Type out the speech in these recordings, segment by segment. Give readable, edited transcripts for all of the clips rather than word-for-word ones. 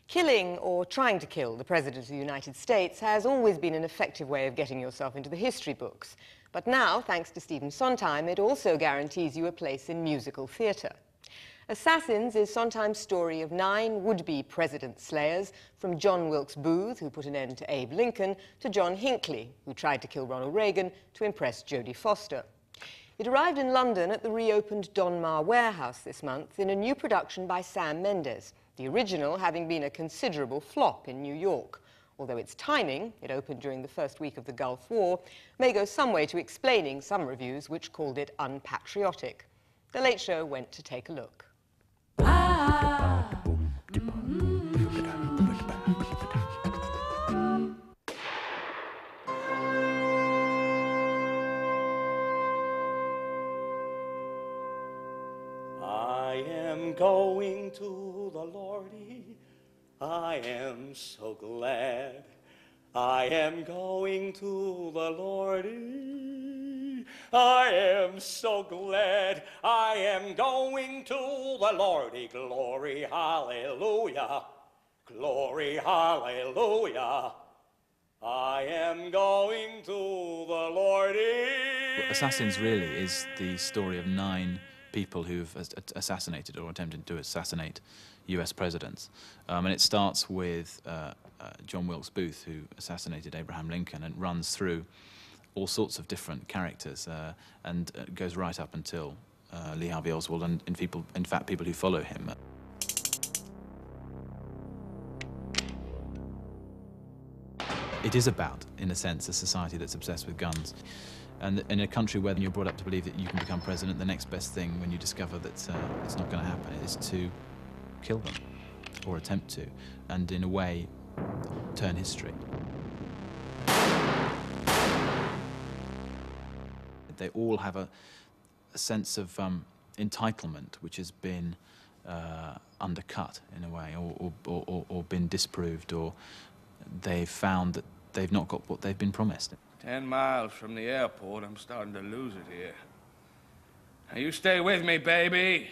Killing, or trying to kill, the President of the United States has always been an effective way of getting yourself into the history books. But now, thanks to Stephen Sondheim, it also guarantees you a place in musical theatre. Assassins is Sondheim's story of 9 would-be president slayers, from John Wilkes Booth, who put an end to Abe Lincoln, to John Hinckley, who tried to kill Ronald Reagan to impress Jodie Foster. It arrived in London at the reopened Donmar Warehouse this month in a new production by Sam Mendes, the original having been a considerable flop in New York. Although its timing, it opened during the first week of the Gulf War, may go some way to explaining some reviews which called it unpatriotic. The Late Show went to take a look. I am going to the Lordy, I am so glad. I am going to the Lordy, I am so glad. I am going to the Lordy, glory, hallelujah, glory, hallelujah. I am going to the Lordy. Assassins really is the story of 9 people who've assassinated or attempted to assassinate US presidents. And it starts with John Wilkes Booth, who assassinated Abraham Lincoln, and runs through all sorts of different characters and goes right up until Lee Harvey Oswald and in fact people who follow him. It is about, in a sense, a society that's obsessed with guns. And in a country where you're brought up to believe that you can become president, the next best thing when you discover that it's not going to happen is to kill them, or attempt to, and in a way, turn history. They all have a sense of entitlement which has been undercut in a way, or been disproved, or they've found that they've not got what they've been promised. 10 miles from the airport, I'm starting to lose it here. Now you stay with me, baby.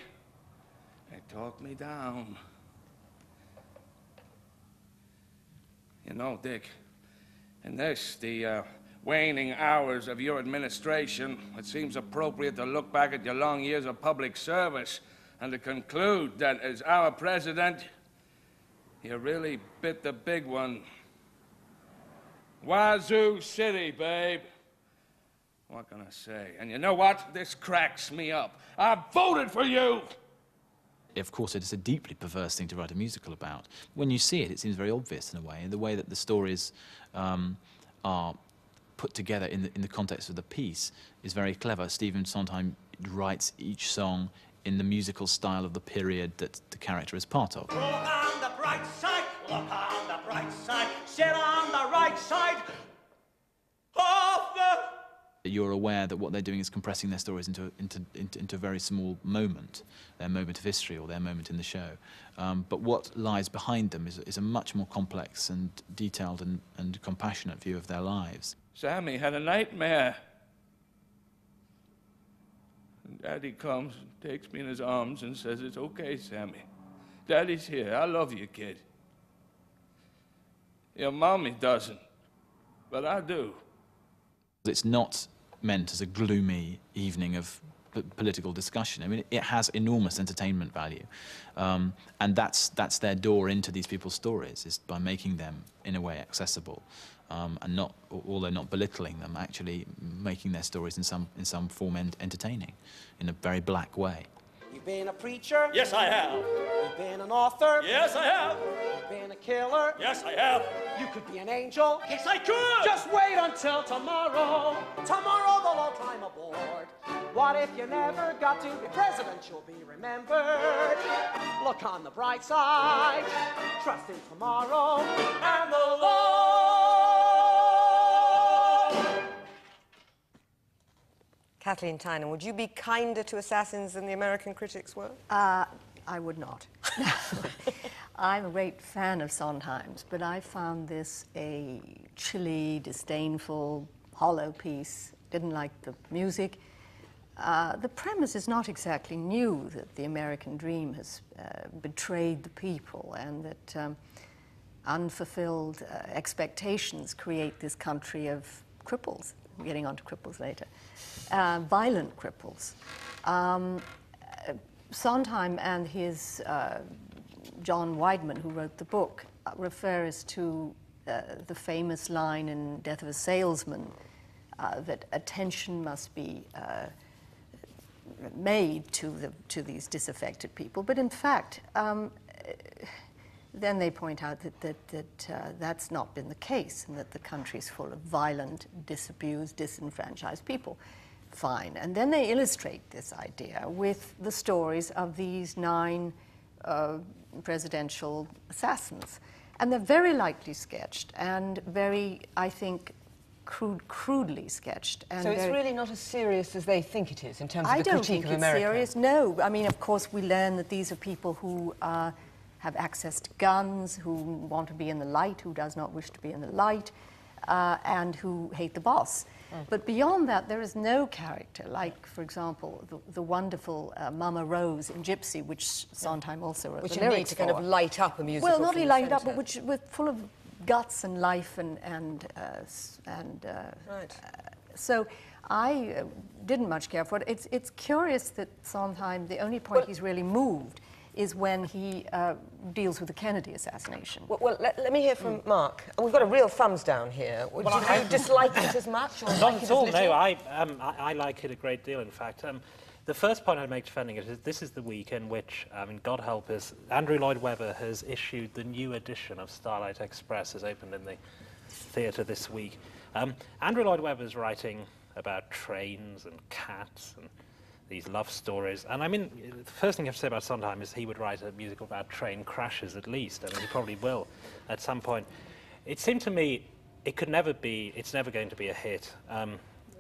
They talk me down. You know, Dick, in this, the waning hours of your administration, it seems appropriate to look back at your long years of public service and to conclude that as our president, you really bit the big one. Wazoo City, babe. What can I say? And you know what? This cracks me up. I voted for you! Of course, it is a deeply perverse thing to write a musical about. When you see it, it seems very obvious in a way. The way that the stories are put together in the context of the piece is very clever. Stephen Sondheim writes each song in the musical style of the period that the character is part of. Look on the bright side, look on the bright side, sit on the right side of the... You're aware that what they're doing is compressing their stories into a very small moment, their moment of history or their moment in the show. But what lies behind them is a much more complex and detailed and compassionate view of their lives. Sammy had a nightmare. And Daddy comes and takes me in his arms and says, "It's okay, Sammy. Daddy's here. I love you, kid. Your mommy doesn't, but I do." It's not meant as a gloomy evening of political discussion. I mean, it has enormous entertainment value, and that's their door into these people's stories, is by making them in a way accessible, and not, although not belittling them, actually making their stories in some form entertaining, in a very black way. You've been a preacher? Yes, I have. You've been an author? Yes, I have. You've been a killer? Yes, I have. You could be an angel? Yes, I could. Just wait until tomorrow. Tomorrow they'll all climb aboard. What if you never got to be president? You'll be remembered. Look on the bright side. Trust in tomorrow and the Lord. Kathleen Tynan, would you be kinder to assassins than the American critics were? I would not. I'm a great fan of Sondheim's, but I found this a chilly, disdainful, hollow piece. Didn't like the music. the premise is not exactly new, that the American dream has betrayed the people, and that unfulfilled expectations create this country of cripples. I'm getting onto cripples later. Violent cripples. Sondheim and his John Weidman, who wrote the book, refers to the famous line in Death of a Salesman that attention must be made to these disaffected people. But in fact, then they point out that that's not been the case, and that the country's full of violent, disabused, disenfranchised people. Fine. And then they illustrate this idea with the stories of these 9 presidential assassins. And they're very lightly sketched and very, I think, crudely sketched. And so it's really not as serious as they think it is in terms of I the don't critique think of it's America? serious, no. I mean, of course, we learn that these are people who have access to guns, who want to be in the light, who does not wish to be in the light, and who hate the boss. But beyond that, there is no character, like, for example, the wonderful Mama Rose in Gypsy, which Sondheim also wrote Which the you need lyrics to kind of for. light up a musical. Well, not from really the light it up, centre. but which with full of guts and life and Right. so I didn't much care for it. It's curious that Sondheim, the only point he's really moved is when he deals with the Kennedy assassination. Well, let me hear from Mark. We've got a real thumbs down here. Did you dislike it as much, or Not like it at as all, little? no. I like it a great deal, in fact. The first point I'd make defending it is this is the week in which, I mean, God help us, Andrew Lloyd Webber has issued the new edition of Starlight Express, has opened in the theatre this week. Andrew Lloyd Webber's writing about trains and cats and these love stories. And I mean, the first thing you have to say about Sondheim is he would write a musical about train crashes at least. I mean, he probably will at some point. It seemed to me it could never be, it's never going to be a hit.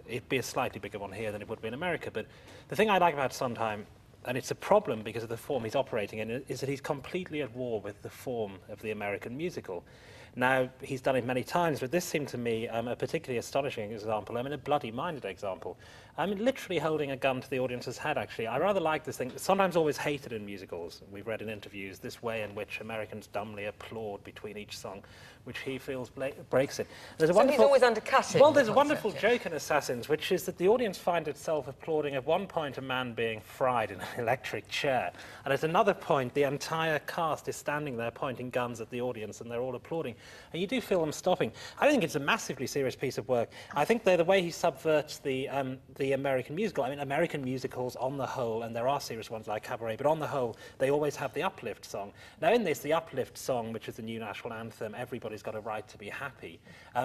It'd be a slightly bigger one here than it would be in America. But the thing I like about Sondheim, and it's a problem because of the form he's operating in, is that he's completely at war with the form of the American musical. Now, he's done it many times, but this seemed to me a particularly astonishing example. I mean, a bloody-minded example. I mean, literally holding a gun to the audience's head, actually. I rather like this thing. Sometimes always hated in musicals. We've read in interviews this way in which Americans dumbly applaud between each song, which he feels breaks it. There's a So he's always undercutting. Well, there's a the wonderful concept, joke in Assassins, which is that the audience find itself applauding at one point a man being fried in an electric chair, and at another point the entire cast is standing there pointing guns at the audience and they're all applauding. And you do feel them stopping. I think it's a massively serious piece of work. I think the way he subverts the American musical, I mean, American musicals on the whole, and there are serious ones like Cabaret, but on the whole, they always have the uplift song. Now in this, the uplift song, which is the new national anthem, Everybody's Got a Right to Be Happy,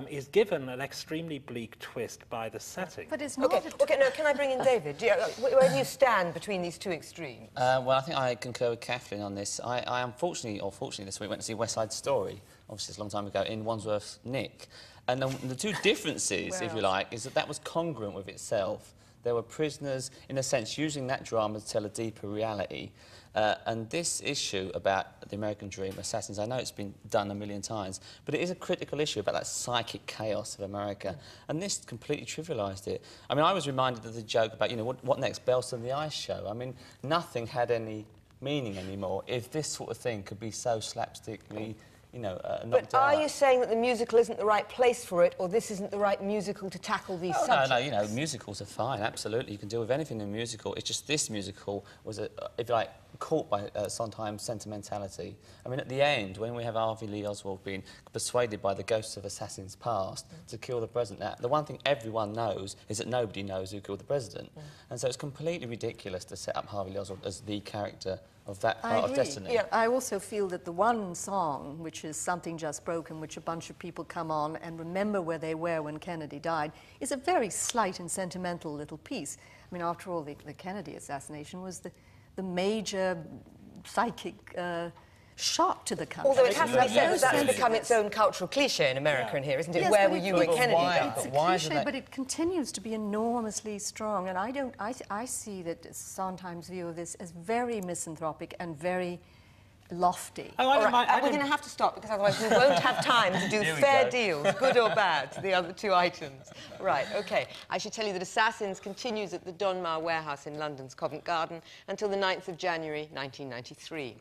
is given an extremely bleak twist by the setting. But it's not Okay, no, can I bring in David? Where do you stand between these two extremes? Well, I think I concur with Kathleen on this. I unfortunately, or fortunately this week, went to see West Side Story, obviously it's a long time ago, in Wandsworth Nick. And the two differences, if you like, is that was congruent with itself. There were prisoners, in a sense, using that drama to tell a deeper reality. And this issue about the American dream, Assassins, I know it's been done a million times, but it is a critical issue about that psychic chaos of America. And this completely trivialised it. I mean, I was reminded of the joke about, you know, what next, Belson and the Ice Show? I mean, nothing had any meaning anymore if this sort of thing could be so slapstickly, you know, knocked But are out. you saying that the musical isn't the right place for it, or this isn't the right musical to tackle these subjects? No, you know, musicals are fine, absolutely. You can deal with anything in a musical. It's just this musical was, if you like, caught by Sondheim's sentimentality. I mean, at the end, when we have Harvey Lee Oswald being persuaded by the ghosts of assassins past to kill the president, now, the one thing everyone knows is that nobody knows who killed the president. And so it's completely ridiculous to set up Harvey Lee Oswald as the character of that part of destiny. Yeah, I also feel that the one song, which is Something Just Broken, which a bunch of people come on and remember where they were when Kennedy died, is a very slight and sentimental little piece. I mean, after all, the Kennedy assassination was the major psychic shock to the country. Although it has to be said that that's sense become of its own cultural cliché in America and here, isn't it? Yes, Where but were it- you when it's- Kennedy died? It's a Why isn't cliche, that- but it continues to be enormously strong. And I see that Sondheim's view of this as very misanthropic and very lofty. Oh, I All don't right, mind. we're going to have to stop because otherwise we won't have time to do fair deals, good or bad, to the other two items. Right, OK. I should tell you that Assassins continues at the Donmar Warehouse in London's Covent Garden until the 9th of January 1993.